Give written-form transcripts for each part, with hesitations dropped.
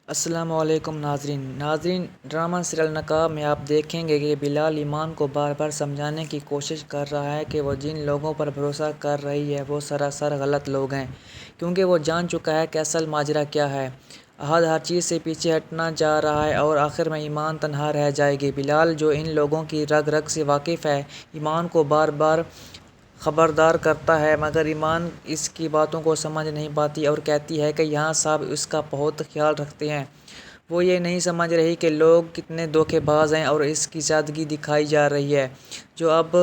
السلام علیکم ناظرین ڈرامہ سیریل نقاب میں آپ دیکھیں گے کہ بلال ایمان کو بار بار سمجھانے کی کوشش کر رہا ہے کہ وہ جن لوگوں پر بھروسہ کر رہی ہے وہ سراسر غلط لوگ ہیں، کیونکہ وہ جان چکا ہے کہ اصل ماجرا کیا ہے۔ احد ہر چیز سے پیچھے ہٹنا چاہ رہا ہے اور آخر میں ایمان تنہا رہ جائے گی۔ بلال، جو ان لوگوں کی رگ رگ سے واقف ہے، ایمان کو بار بار خبردار کرتا ہے، مگر ایمان اس کی باتوں کو سمجھ نہیں پاتی اور کہتی ہے کہ یہاں سب اس کا بہت خیال رکھتے ہیں۔ وہ یہ نہیں سمجھ رہی کہ لوگ کتنے دھوکے باز ہیں اور اس کی سادگی دکھائی جا رہی ہے، جو اب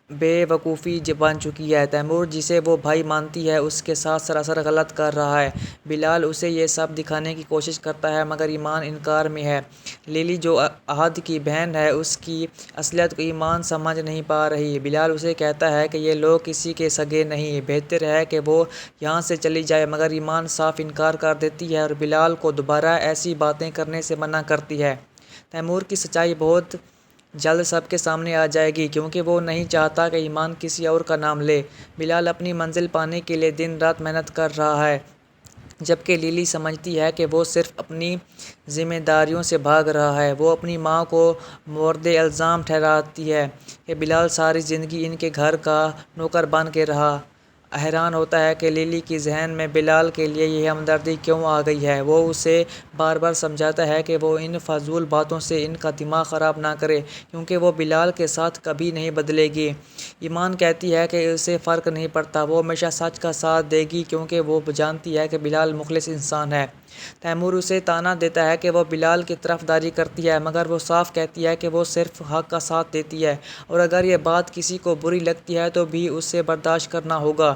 بے وقوفی بن چکی ہے۔ تیمور، جسے وہ بھائی مانتی ہے، اس کے ساتھ سراسر غلط کر رہا ہے۔ بلال اسے یہ سب دکھانے کی کوشش کرتا ہے، مگر ایمان انکار میں ہے۔ لیلی، جو احد کی بہن ہے، اس کی اصلیت کو ایمان سمجھ نہیں پا رہی۔ بلال اسے کہتا ہے کہ یہ لوگ کسی کے سگے نہیں، بہتر ہے کہ وہ یہاں سے چلی جائے، مگر ایمان صاف انکار کر دیتی ہے اور بلال کو دوبارہ ایسی باتیں کرنے سے منع کرتی ہے۔ تیمور کی سچائی بہت جلد سب کے سامنے آ جائے گی، کیونکہ وہ نہیں چاہتا کہ ایمان کسی اور کا نام لے۔ بلال اپنی منزل پانے کے لیے دن رات محنت کر رہا ہے، جبکہ لیلی سمجھتی ہے کہ وہ صرف اپنی ذمہ داریوں سے بھاگ رہا ہے۔ وہ اپنی ماں کو مورد الزام ٹھہراتی ہے کہ بلال ساری زندگی ان کے گھر کا نوکر بن کے رہا۔ حیران ہوتا ہے کہ لیلی کے ذہن میں بلال کے لیے یہ ہمدردی کیوں آ گئی ہے۔ وہ اسے بار بار سمجھاتا ہے کہ وہ ان فضول باتوں سے ان کا دماغ خراب نہ کرے، کیونکہ وہ بلال کے ساتھ کبھی نہیں بدلے گی۔ ایمان کہتی ہے کہ اسے فرق نہیں پڑتا، وہ ہمیشہ سچ کا ساتھ دے گی، کیونکہ وہ جانتی ہے کہ بلال مخلص انسان ہے۔ تیمور اسے طعنہ دیتا ہے کہ وہ بلال کی طرفداری کرتی ہے، مگر وہ صاف کہتی ہے کہ وہ صرف حق کا ساتھ دیتی ہے، اور اگر یہ بات کسی کو بری لگتی ہے تو بھی اسے برداشت کرنا ہوگا۔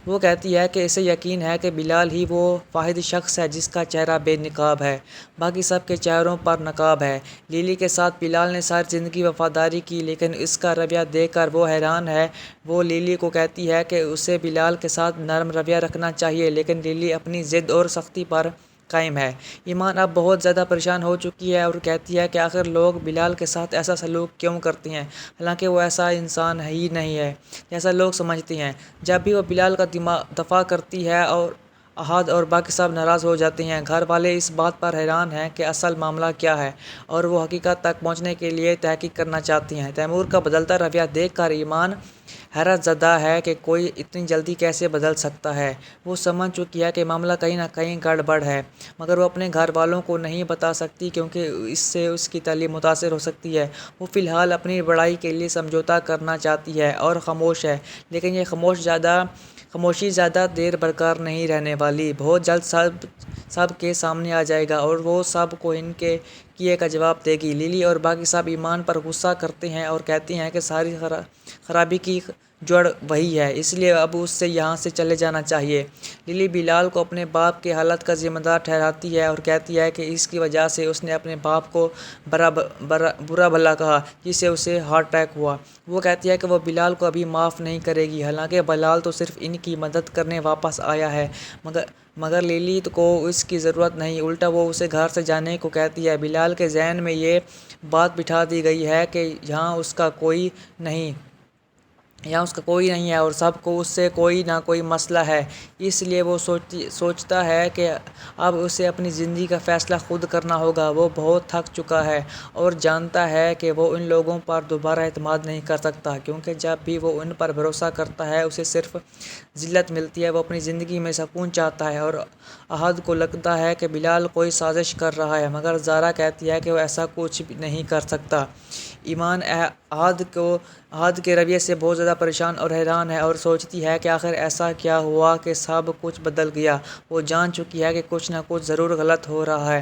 وہ کہتی ہے کہ اسے یقین ہے کہ بلال ہی وہ واحد شخص ہے جس کا چہرہ بے نقاب ہے، باقی سب کے چہروں پر نقاب ہے۔ لیلی کے ساتھ بلال نے ساری زندگی وفاداری کی، لیکن اس کا رویہ دیکھ کر وہ حیران ہے۔ وہ لیلی کو کہتی ہے کہ اسے بلال کے ساتھ نرم رویہ رکھنا چاہیے، لیکن لیلی اپنی ضد اور سختی پر قائم ہے۔ ایمان اب بہت زیادہ پریشان ہو چکی ہے اور کہتی ہے کہ آخر لوگ بلال کے ساتھ ایسا سلوک کیوں کرتے ہیں، حالانکہ وہ ایسا انسان ہی نہیں ہے جیسا لوگ سمجھتے ہیں۔ جب بھی وہ بلال کا دفاع کرتی ہے اور احد اور باقی سب ناراض ہو جاتے ہیں۔ گھر والے اس بات پر حیران ہیں کہ اصل معاملہ کیا ہے، اور وہ حقیقت تک پہنچنے کے لیے تحقیق کرنا چاہتے ہیں۔ تیمور کا بدلتا رویہ دیکھ کر ایمان حیرت زدہ ہے کہ کوئی اتنی جلدی کیسے بدل سکتا ہے۔ وہ سمجھ چکی ہے کہ معاملہ کہیں نہ کہیں گڑبڑ ہے، مگر وہ اپنے گھر والوں کو نہیں بتا سکتی، کیونکہ اس سے اس کی تعلیم متاثر ہو سکتی ہے۔ وہ فی الحال اپنی بڑائی کے لیے سمجھوتہ کرنا چاہتی ہے اور خاموش ہے، لیکن یہ خاموشی زیادہ دیر برقرار نہیں رہنے والی۔ بہت جلد سب کے سامنے آ جائے گا اور وہ سب کو ان کے کیے کا جواب دے گی۔ لیلی اور باقی سب ایمان پر غصہ کرتے ہیں اور کہتے ہیں کہ ساری خرابی کی جڑ وہی ہے، اس لیے اب اسے یہاں سے چلے جانا چاہیے۔ لیلی بلال کو اپنے باپ کے حالت کا ذمہ دار ٹھہراتی ہے اور کہتی ہے کہ اس کی وجہ سے اس نے اپنے باپ کو برا بھلا کہا، جس سے اسے ہارٹ اٹیک ہوا۔ وہ کہتی ہے کہ وہ بلال کو ابھی معاف نہیں کرے گی، حالانکہ بلال تو صرف ان کی مدد کرنے واپس آیا ہے، مگر لیلی کو اس کی ضرورت نہیں، الٹا وہ اسے گھر سے جانے کو کہتی ہے۔ بلال کے ذہن میں یہ بات بٹھا دی گئی ہے کہ یہاں اس کا کوئی نہیں ہے اور سب کو اس سے کوئی نہ کوئی مسئلہ ہے، اس لیے وہ سوچتا ہے کہ اب اسے اپنی زندگی کا فیصلہ خود کرنا ہوگا۔ وہ بہت تھک چکا ہے اور جانتا ہے کہ وہ ان لوگوں پر دوبارہ اعتماد نہیں کر سکتا، کیونکہ جب بھی وہ ان پر بھروسہ کرتا ہے اسے صرف ذلت ملتی ہے۔ وہ اپنی زندگی میں سکون چاہتا ہے اور احد کو لگتا ہے کہ بلال کوئی سازش کر رہا ہے، مگر زارا کہتی ہے کہ وہ ایسا کچھ نہیں کر سکتا۔ ایمان احد کے رویے سے بہت زیادہ پریشان اور حیران ہے اور سوچتی ہے کہ آخر ایسا کیا ہوا کہ سب کچھ بدل گیا۔ وہ جان چکی ہے کہ کچھ نہ کچھ ضرور غلط ہو رہا ہے،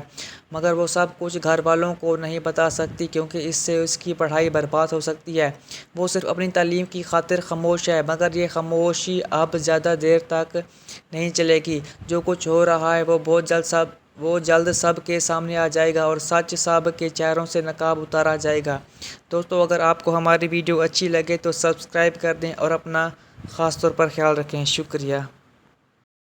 مگر وہ سب کچھ گھر والوں کو نہیں بتا سکتی، کیونکہ اس سے اس کی پڑھائی برباد ہو سکتی ہے۔ وہ صرف اپنی تعلیم کی خاطر خاموش ہے، مگر یہ خاموشی اب زیادہ دیر تک نہیں چلے گی۔ جو کچھ ہو رہا ہے وہ جلد سب کے سامنے آ جائے گا اور سچ سب کے چہروں سے نقاب اتارا جائے گا۔ دوستو، اگر آپ کو ہماری ویڈیو اچھی لگے تو سبسکرائب کر دیں اور اپنا خاص طور پر خیال رکھیں۔ شکریہ۔